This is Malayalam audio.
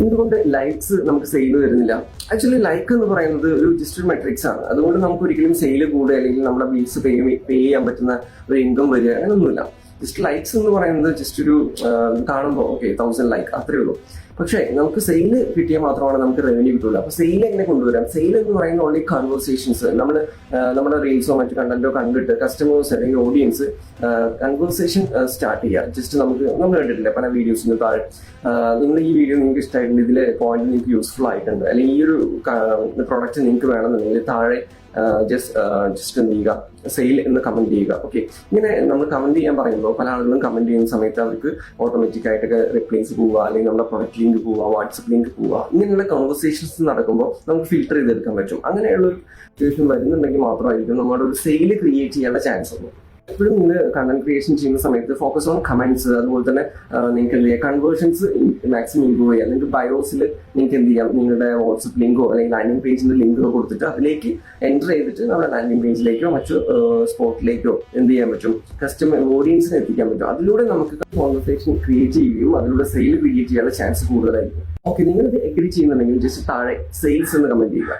എന്തുകൊണ്ട് ലൈക്സ് നമുക്ക് സെയിൽ വരുന്നില്ല? ആക്ച്വലി ലൈക്ക് എന്ന് പറയുന്നത് ഒരു ജസ്റ്റ് ഒരു മെട്രിക്സ് ആണ്. അതുകൊണ്ട് നമുക്ക് ഒരിക്കലും സെയിൽ കൂടുക അല്ലെങ്കിൽ നമ്മുടെ ബിൽസ് പേ ചെയ്യാൻ പറ്റുന്ന ഒരു ഇൻകം വരിക അങ്ങനെയൊന്നുമില്ല. ജസ്റ്റ് ലൈക്സ് എന്ന് പറയുന്നത് ജസ്റ്റ് ഒരു കാണുമ്പോൾ ഓക്കെ 1000 ലൈക്ക് അത്രേ ഉള്ളൂ. പക്ഷേ നമുക്ക് സെയിൽ കിട്ടിയാൽ മാത്രമാണ് നമുക്ക് റവന്യൂ കിട്ടുള്ളൂ. അപ്പോൾ സെയിൽ എങ്ങനെ കൊണ്ടുവരാം? സെയിൽ എന്ന് പറയുന്ന ഓൺലി കൺവേഴ്സേഷൻസ്. നമ്മൾ നമ്മുടെ റീൽസോ മറ്റു കണ്ടന്റോ കണ്ടിട്ട് കസ്റ്റമേഴ്സ് അല്ലെങ്കിൽ ഓഡിയൻസ് കൺവേഴ്സേഷൻ സ്റ്റാർട്ട് ചെയ്യുക. ജസ്റ്റ് നമ്മൾ കണ്ടിട്ടില്ല പല വീഡിയോസിന് താഴെ നിങ്ങൾ ഈ വീഡിയോ നിങ്ങൾക്ക് ഇഷ്ടമായിട്ടുണ്ട്, ഇതിലെ പോയിന്റ് നിങ്ങൾക്ക് യൂസ്ഫുൾ ആയിട്ടുണ്ട്, അല്ലെങ്കിൽ ഈ ഒരു പ്രോഡക്റ്റ് നിങ്ങൾക്ക് വേണമെന്നുണ്ടെങ്കിൽ താഴെ ജസ്റ്റ് എന്ത് ചെയ്യുക, സെയിൽ എന്ന് കമന്റ് ചെയ്യുക. ഓക്കെ, ഇങ്ങനെ നമ്മൾ കമന്റ് ചെയ്യാൻ പറയുമ്പോൾ പല ആളുകളും കമന്റ് ചെയ്യുന്ന സമയത്ത് അവർക്ക് ഓട്ടോമാറ്റിക് ആയിട്ടൊക്കെ റിപ്ലൈസ് പോവുക, അല്ലെങ്കിൽ നമ്മുടെ പ്രൊഡക്റ്റ് ലിങ്ക് പോവുക, വാട്സപ്പ് ലിങ്ക് പോവുക, ഇങ്ങനെയുള്ള കോൺവെർസേഷൻസ് നടക്കുമ്പോൾ നമുക്ക് ഫിൽട്ടർ ചെയ്തെടുക്കാൻ പറ്റും. അങ്ങനെയുള്ള ഒരു സിറ്റുവേഷൻ വരുന്നുണ്ടെങ്കിൽ മാത്രമായിരിക്കും നമ്മുടെ ഒരു സെയിൽ ക്രിയേറ്റ് ചെയ്യാനുള്ള ചാൻസ് ഉള്ളൂ. എപ്പോഴും നിങ്ങൾ കണ്ടന്റ് ക്രിയേഷൻ ചെയ്യുന്ന സമയത്ത് ഫോക്കസ് ഓൺ കമന്റ്സ്, അതുപോലെ തന്നെ നിങ്ങൾക്ക് എന്ത് ചെയ്യാം, കൺവേർഷൻസ് മാക്സിമം ഇമ്പ്രൂവ് ചെയ്യാം. നിങ്ങൾക്ക് ബയോസിൽ നിങ്ങൾക്ക് എന്ത് ചെയ്യാം, നിങ്ങളുടെ വാട്സപ്പ് ലിങ്കോ അല്ലെങ്കിൽ ലാൻഡിംഗ് പേജിന്റെ ലിങ്കോ കൊടുത്തിട്ട് അതിലേക്ക് എൻ്റർ ചെയ്തിട്ട് നമ്മുടെ ലാൻഡിംഗ് പേജിലേക്കോ മറ്റു സ്പോട്ടിലേക്കോ എന്ത് ചെയ്യാൻ പറ്റും, കസ്റ്റമർ ഓഡിയൻസിനെ എത്തിക്കാൻ പറ്റും. അതിലൂടെ നമുക്ക് കോൺവെർസേഷൻ ക്രിയേറ്റ് ചെയ്യുകയും അതിലൂടെ സെയിൽ ക്രിയേറ്റ് ചെയ്യാനുള്ള ചാൻസ് കൂടുതലായിരിക്കും. ഓക്കെ, നിങ്ങൾ ഇത് എഗ്രി ചെയ്യുന്നുണ്ടെങ്കിൽ ജസ്റ്റ് താഴെ സെയിൽസ് എന്ന് കമന്റ് ചെയ്യുക.